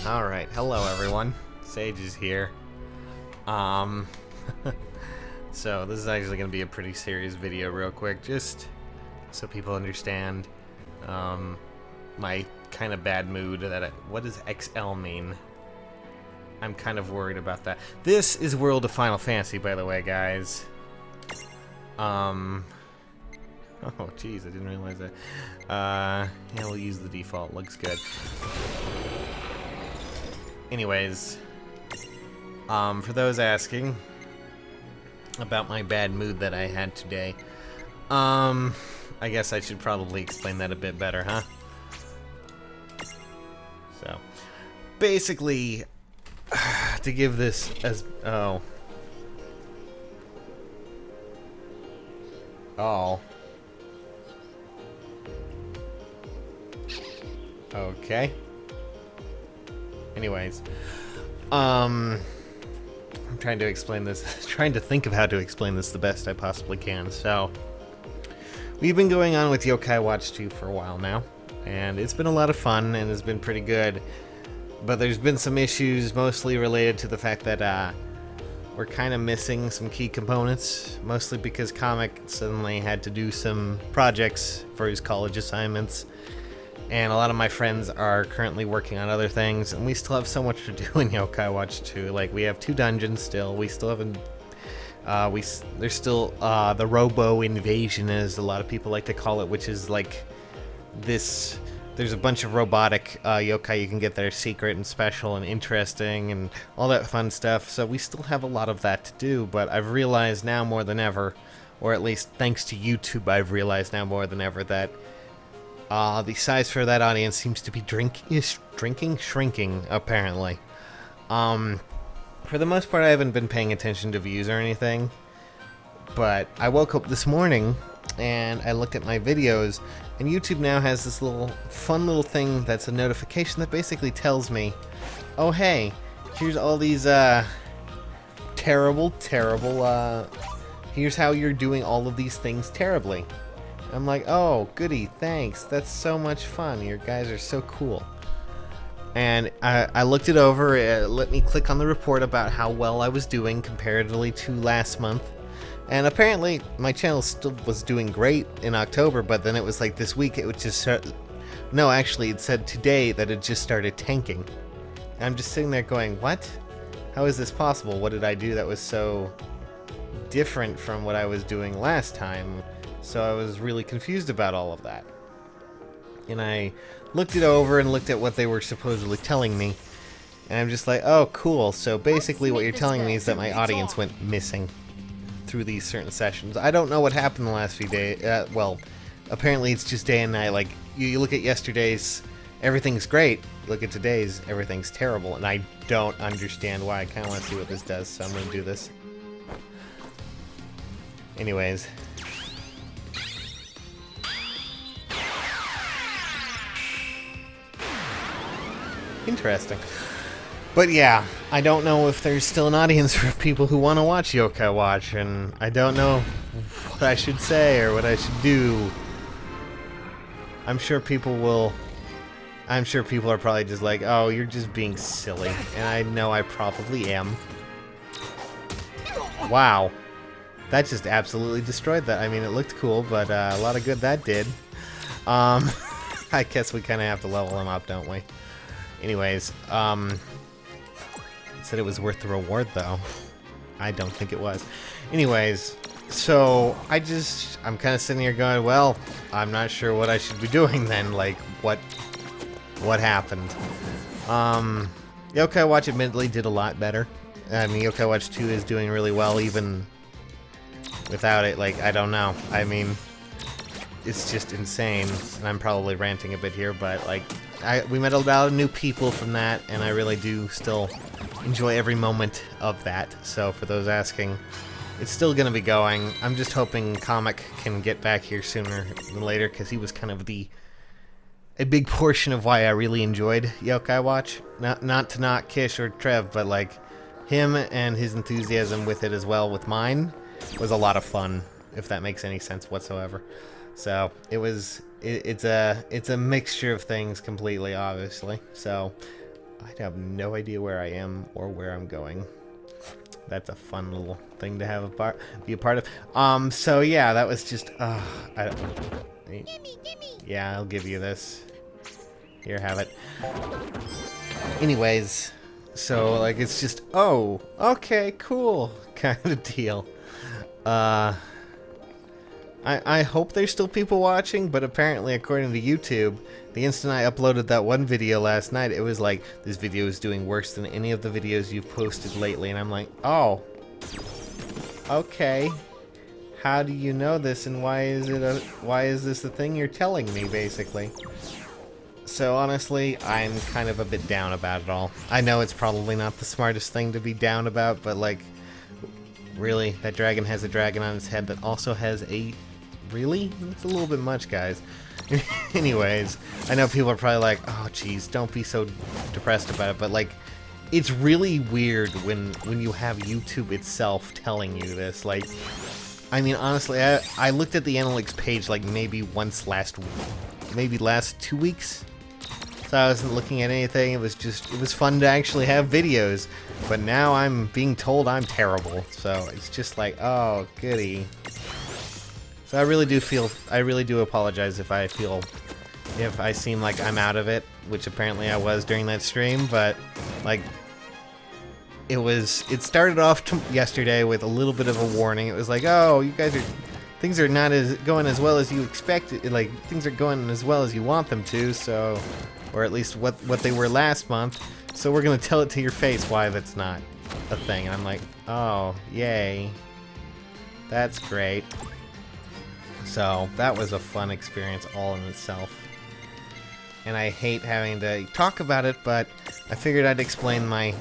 Alright, hello everyone. Sage is here. Um, so this is actually going to be a pretty serious video real quick, just so people understand, my kind of bad mood what does XL mean? I'm kind of worried about that. This is World of Final Fantasy, by the way, guys. Oh, jeez, I didn't realize that. Yeah, we'll use the default. Looks good. Anyways, for those asking about my bad mood that I had today, I guess I should probably explain that a bit better, huh? So, basically, to give this as... Oh. Okay. Anyways, I'm trying to explain this, trying to think of how to explain this the best I possibly can. So, we've been going on with Yokai Watch 2 for a while now, and it's been a lot of fun, and it's been pretty good, but there's been some issues mostly related to the fact that, we're kind of missing some key components, mostly because Comic suddenly had to do some projects for his college assignments, and a lot of my friends are currently working on other things, and we still have so much to do in Yokai Watch 2. Like, we have 2 dungeons still, we still haven't, there's still, the Robo Invasion, as a lot of people like to call it, which is like this... There's a bunch of robotic yokai you can get that are secret and special and interesting and all that fun stuff, so we still have a lot of that to do, but I've realized now more than ever, or at least thanks to YouTube, I've realized now more than ever that the size for that audience seems to be shrinking, apparently. For the most part, I haven't been paying attention to views or anything, but I woke up this morning and I looked at my videos, and YouTube now has this fun little thing that's a notification that basically tells me, oh hey, here's all these terrible, here's how you're doing all of these things terribly. I'm like, oh goody, thanks, that's so much fun, your guys are so cool. And I looked it over, it let me click on the report about how well I was doing comparatively to last month. And apparently, my channel still was doing great in October, but then it was like this week, it would just start... No, actually, it said today that it just started tanking. And I'm just sitting there going, what? How is this possible? What did I do that was so different from what I was doing last time? So I was really confused about all of that. And I looked it over and looked at what they were supposedly telling me. And I'm just like, oh, cool. So basically what you're telling me is that my audience went missing through these certain sessions. I don't know what happened the last few days. Well, apparently it's just day and night. Like, you look at yesterday's, everything's great. Look at today's, everything's terrible. And I don't understand why. I kind of want to see what this does, so I'm going to do this. Anyways. Interesting. But yeah, I don't know if there's still an audience for people who want to watch Yokai Watch, and I don't know what I should say or what I should do. I'm sure people are probably just like, oh, you're just being silly, and I know I probably am. Wow. That just absolutely destroyed that. I mean, it looked cool, but a lot of good that did. I guess we kind of have to level him up, don't we? Anyways, said it was worth the reward, though. I don't think it was. Anyways, so I'm kind of sitting here going, well, I'm not sure what I should be doing then. Like, what happened? Yokai Watch admittedly did a lot better. I mean, Yokai Watch 2 is doing really well even without it. Like, I don't know. I mean, it's just insane. And I'm probably ranting a bit here, but like, we met a lot of new people from that, and I really do still enjoy every moment of that. So for those asking, it's still going to be going. I'm just hoping Comic can get back here sooner than later, because he was kind of a big portion of why I really enjoyed Yokai Watch. Not to knock Kish or Trev, but like him and his enthusiasm with it as well with mine was a lot of fun, if that makes any sense whatsoever. So it's a mixture of things completely, obviously. So I have no idea where I am or where I'm going. That's a fun little thing to have be a part of. So yeah, that was just, yeah, I'll give you this. Here, have it. Anyways, so like it's just, oh, okay, cool, kind of deal. I hope there's still people watching, but apparently, according to YouTube, the instant I uploaded that one video last night, it was like, this video is doing worse than any of the videos you've posted lately, and I'm like, oh, okay. How do you know this, and why is this the thing you're telling me, basically? So honestly, I'm kind of a bit down about it all. I know it's probably not the smartest thing to be down about, but like, really, that dragon has a dragon on its head that also has a... Really? That's a little bit much, guys. Anyways, I know people are probably like, oh geez, don't be so depressed about it, but like, it's really weird when you have YouTube itself telling you this. Like, I mean, honestly, I looked at the analytics page like maybe once last 2 weeks. So I wasn't looking at anything, it was fun to actually have videos. But now I'm being told I'm terrible, so it's just like, oh, goody. So I really do apologize if I seem like I'm out of it, which apparently I was during that stream, but like, it started off yesterday with a little bit of a warning. It was like, oh, you guys things are not going as well as you expected, like, things are going as well as you want them to, so, or at least what they were last month, so we're gonna tell it to your face why that's not a thing. And I'm like, oh, yay. That's great. So, that was a fun experience all in itself. And I hate having to talk about it, but I figured I'd explain my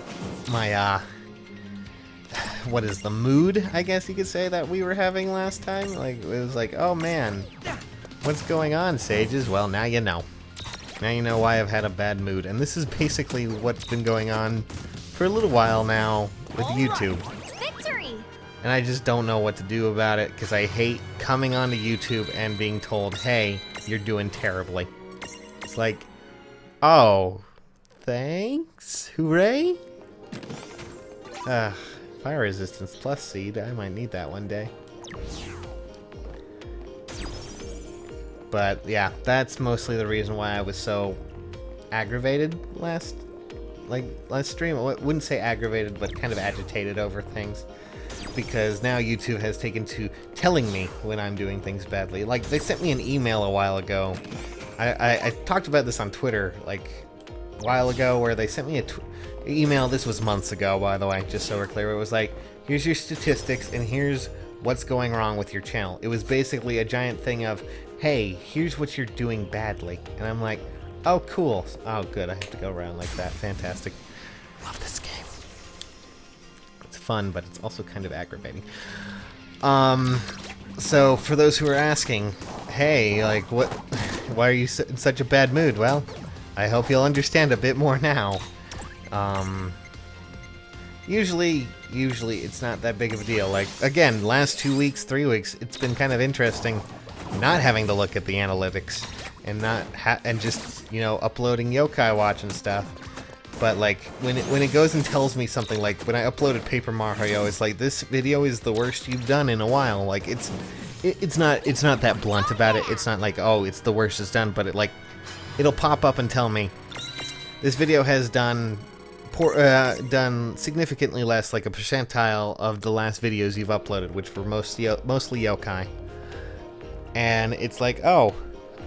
what is the mood, I guess you could say, that we were having last time. Like, it was like, oh man, what's going on, Sages? Well, now you know. Now you know why I've had a bad mood. And this is basically what's been going on for a little while now with YouTube. Victory! And I just don't know what to do about it, because I hate coming onto YouTube and being told, hey, you're doing terribly. It's like, oh, thanks? Hooray? Fire resistance plus seed. I might need that one day. But yeah, that's mostly the reason why I was so aggravated last stream. I wouldn't say aggravated, but kind of agitated over things. Because now YouTube has taken to telling me when I'm doing things badly. Like, they sent me an email a while ago. I talked about this on Twitter, like, a while ago, where they sent me an email. This was months ago, by the way, just so we're clear. It was like, here's your statistics, and here's what's going wrong with your channel. It was basically a giant thing of, hey, here's what you're doing badly. And I'm like, oh, cool. Oh, good. I have to go around like that. Fantastic. Love this game. It's fun, but it's also kind of aggravating. So, for those who are asking, hey, like, why are you in such a bad mood? Well, I hope you'll understand a bit more now. Usually it's not that big of a deal. Like, again, last 2 weeks, 3 weeks, it's been kind of interesting not having to look at the analytics and and just, you know, uploading Yokai Watch and stuff. But like, when it goes and tells me something, like when I uploaded Paper Mario, it's like, this video is the worst you've done in a while. Like, it's not that blunt about it. It's not like, oh, it's the worst it's done, but it'll pop up and tell me this video has done significantly less, like a percentile of the last videos you've uploaded, which were mostly yokai. And it's like, oh,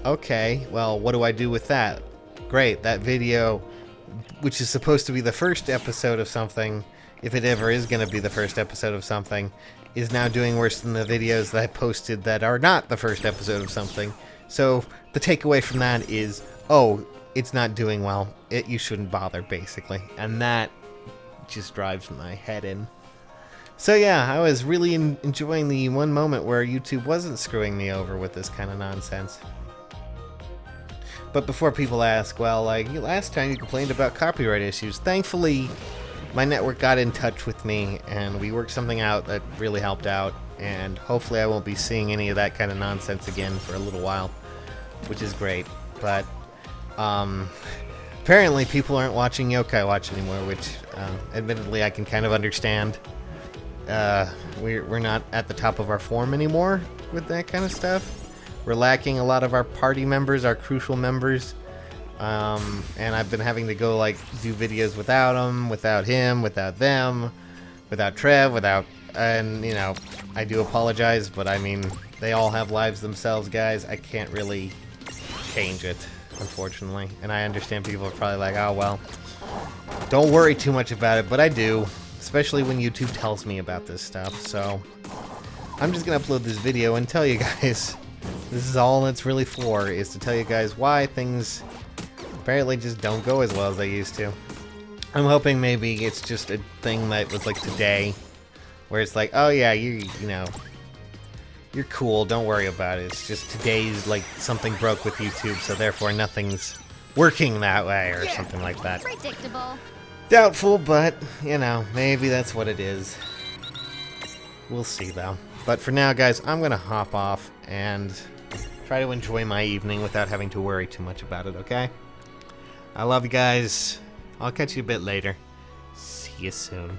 okay, well, what do I do with that? Great, that video, which is supposed to be the first episode of something, if it ever is going to be the first episode of something, is now doing worse than the videos that I posted that are not the first episode of something. So the takeaway from that is, oh, it's not doing well. You shouldn't bother, basically. And that just drives my head in. So yeah, I was really enjoying the one moment where YouTube wasn't screwing me over with this kind of nonsense. But before people ask, well, like, last time you complained about copyright issues, thankfully my network got in touch with me and we worked something out that really helped out, and hopefully I won't be seeing any of that kind of nonsense again for a little while, which is great. But apparently people aren't watching Yokai Watch anymore, which admittedly I can kind of understand. We're not at the top of our form anymore with that kind of stuff. We're lacking a lot of our party members, our crucial members. And I've been having to go like do videos without them, without him, without them, without Trev, and you know, I do apologize, but I mean, they all have lives themselves, guys. I can't really change it, unfortunately. And I understand people are probably like, oh well, don't worry too much about it, but I do, especially when YouTube tells me about this stuff. So I'm just gonna upload this video and tell you guys, this is all it's really for, is to tell you guys why things apparently just don't go as well as they used to. I'm hoping maybe it's just a thing that was like today, where it's like, oh yeah, you know, you're cool, don't worry about it. It's just today's like something broke with YouTube, so therefore nothing's working that way or something like that. Predictable. Doubtful, but you know, maybe that's what it is. We'll see though. But for now, guys, I'm gonna hop off and try to enjoy my evening without having to worry too much about it, okay? I love you guys. I'll catch you a bit later. See you soon.